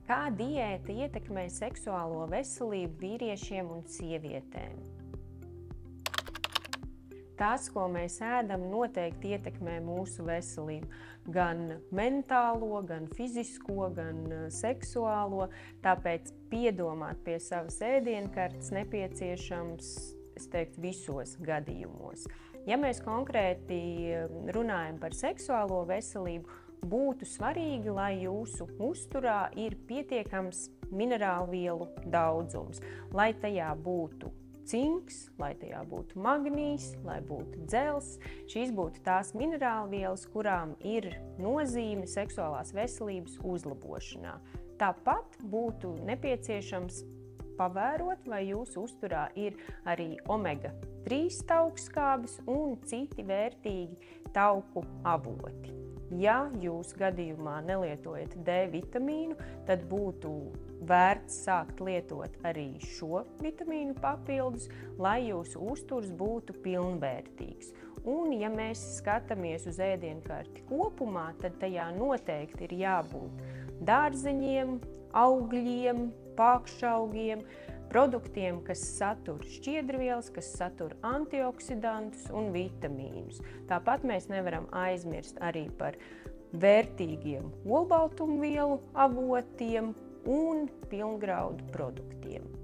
Kā diēta ietekmē seksuālo veselību vīriešiem un sievietēm? Tas, ko mēs ēdam, noteikti ietekmē mūsu veselību. Gan mentālo, gan fizisko, gan seksuālo. Tāpēc piedomāt pie savas ēdienkartes nepieciešams, es teiktu, visos gadījumos. Ja mēs konkrēti runājam par seksuālo veselību, būtu svarīgi, lai jūsu uzturā ir pietiekams minerālvielu daudzums, lai tajā būtu cinks, lai tajā būtu magnīs, lai būtu dzels. Šīs būtu tās minerālvielas, kurām ir nozīme seksuālās veselības uzlabošanā. Tāpat būtu nepieciešams pavērot, vai jūsu uzturā ir arī omega-3 taukskābes un citi vērtīgi tauku avoti. Ja jūs gadījumā nelietojat D vitamīnu, tad būtu vērts sākt lietot arī šo vitamīnu papildus, lai jūsu uzturs būtu pilnvērtīgs. Un, ja mēs skatāmies uz ēdienkarti kopumā, tad tajā noteikti ir jābūt dārzeņiem, augļiem, pākšaugiem, produktiem, kas satur šķiedrvielas, kas satur antioksidantus un vitamīnus. Tāpat mēs nevaram aizmirst arī par vērtīgiem olbaltumvielu avotiem un pilngraudu produktiem.